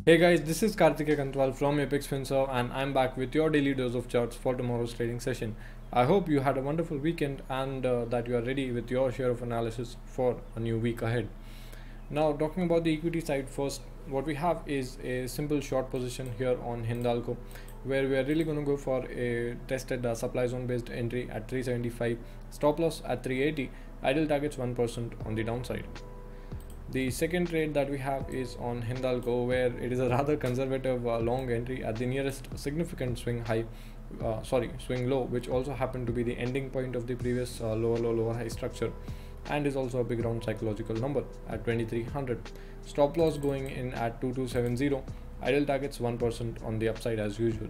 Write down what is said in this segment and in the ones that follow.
Hey guys, this is Karthikeya Kantwal from Apex Finserv and I'm back with your daily dose of charts for tomorrow's trading session. I hope you had a wonderful weekend and that you are ready with your share of analysis for a new week ahead. Now, talking about the equity side first, what we have is a simple short position here on Hindalco, where we are really going to go for a tested supply zone based entry at 375, stop loss at 380, ideal targets 1% on the downside. The second trade that we have is on Hindalco, where it is a rather conservative long entry at the nearest significant swing low, which also happened to be the ending point of the previous lower low, lower high structure, and is also a big round psychological number at 2300. Stop loss going in at 2270, ideal targets 1% on the upside as usual.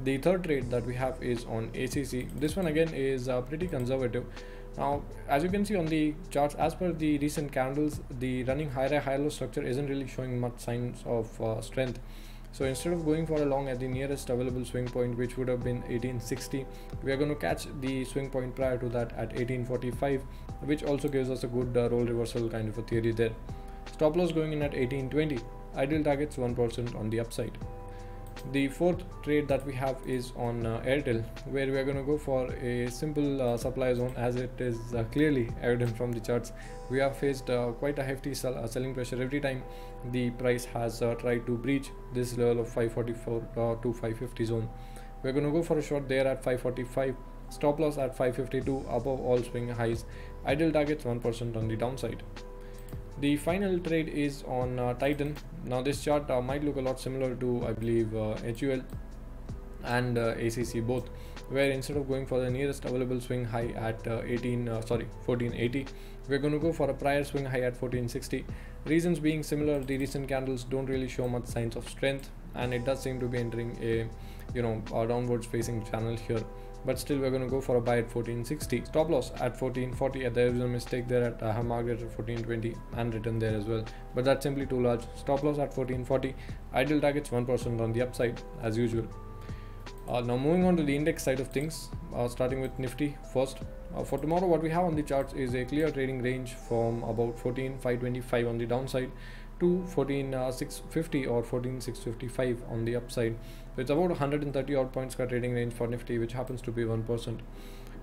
The third trade that we have is on ACC. This one again is pretty conservative. Now, as you can see on the charts, as per the recent candles, the running high low structure isn't really showing much signs of strength. So instead of going for a long at the nearest available swing point, which would have been 1860, we are going to catch the swing point prior to that at 1845, which also gives us a good role reversal kind of a theory there. Stop loss going in at 1820, ideal targets 1% on the upside. The fourth trade that we have is on Airtel, where we are going to go for a simple supply zone, as it is clearly evident from the charts. We have faced quite a hefty selling pressure every time the price has tried to breach this level of 544 to 550 zone. We're going to go for a short there at 545, stop loss at 552 above all swing highs, ideal targets 1% on the downside. The final trade is on Titan. Now this chart might look a lot similar to, I believe, HUL and ACC both, where instead of going for the nearest available swing high at 1480, we're going to go for a prior swing high at 1460. Reasons being similar, the recent candles don't really show much signs of strength, and it does seem to be entering a downwards facing channel here. But still, we're going to go for a buy at 1460. Stop loss at 1440. There was a mistake there at I have marked it at 1420 and written there as well, but that's simply too large. Stop loss at 1440. Ideal targets 1% on the upside as usual. Now moving on to the index side of things, starting with Nifty first. For tomorrow, what we have on the charts is a clear trading range from about 14,525 on the downside to 14,650 or 14,655 on the upside. So it's about 130 odd points ka trading range for Nifty, which happens to be 1%.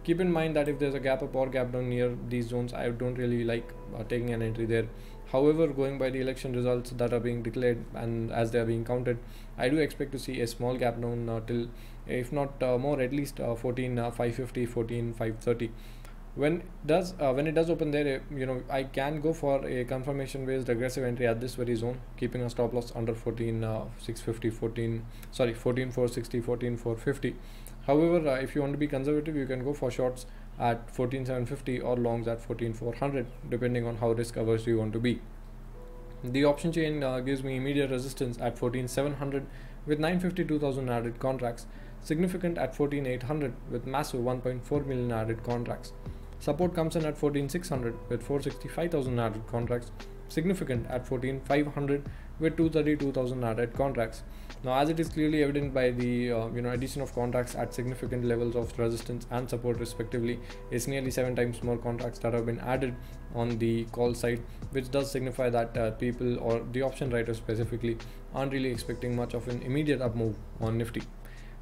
Keep in mind that if there's a gap up or gap down near these zones, I don't really like taking an entry there. However, going by the election results that are being declared and as they are being counted, I do expect to see a small gap down till, if not more, at least 14,550, 14,530. When it does open there, I can go for a confirmation based aggressive entry at this very zone, keeping a stop loss under 14,650, 14,460, 14,450. However, if you want to be conservative, you can go for shorts at 14,750 or longs at 14,400, depending on how risk averse you want to be. The option chain gives me immediate resistance at 14,700 with 952,000 added contracts, significant at 14,800 with massive 1.4 million added contracts. Support comes in at 14,600 with 465,000 added contracts, significant at 14,500 with 232,000 added contracts. Now, as it is clearly evident by the addition of contracts at significant levels of resistance and support respectively, it's nearly 7 times more contracts that have been added on the call side, which does signify that people, or the option writers specifically, aren't really expecting much of an immediate up move on Nifty.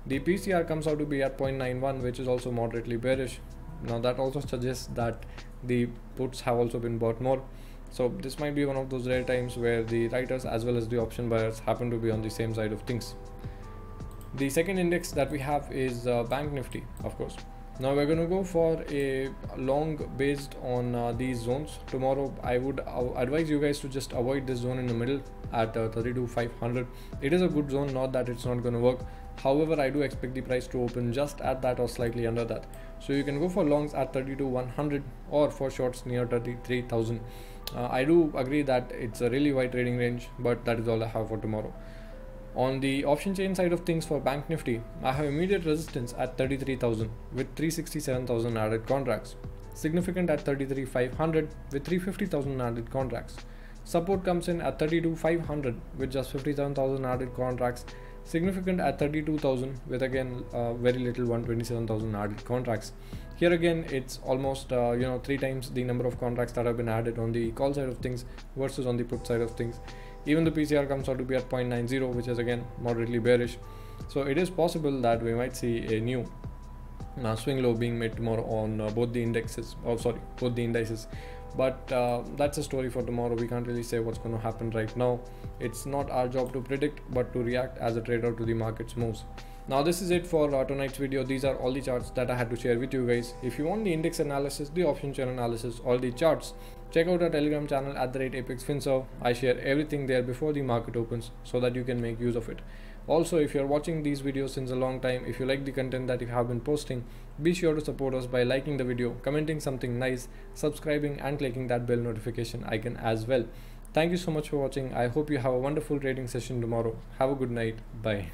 The PCR comes out to be at 0.91, which is also moderately bearish. Now that also suggests that the puts have also been bought more. So this might be one of those rare times where the writers as well as the option buyers happen to be on the same side of things. The second index that we have is BANKNIFTY, of course. Now we're going to go for a long based on these zones. Tomorrow I would advise you guys to just avoid this zone in the middle at 32,500. It is a good zone, not that it's not going to work. However, I do expect the price to open just at that or slightly under that. So you can go for longs at 32,100 or for shorts near 33,000. I do agree that it's a really wide trading range, but that is all I have for tomorrow. On the option chain side of things for BANKNIFTY, I have immediate resistance at 33,000 with 367,000 added contracts, significant at 33,500 with 350,000 added contracts. Support comes in at 32,500 with just 57,000 added contracts, significant at 32,000 with again very little 127,000 added contracts. Here again, it's almost 3 times the number of contracts that have been added on the call side of things versus on the put side of things. Even the PCR comes out to be at 0.90, which is again moderately bearish. So it is possible that we might see a new swing low being made tomorrow on both the indices. But that's a story for tomorrow. We can't really say what's going to happen right now. It's not our job to predict, but to react as a trader to the market's moves. Now this is it for tonight's video. These are all the charts that I had to share with you guys. If you want the index analysis, the option chain analysis, all the charts, check out our Telegram channel at @ApexFinServe. I share everything there before the market opens so that you can make use of it. Also, if you're watching these videos since a long time, if you like the content that you have been posting, be sure to support us by liking the video, commenting something nice, subscribing and clicking that bell notification icon as well. Thank you so much for watching. I hope you have a wonderful trading session tomorrow. Have a good night. Bye.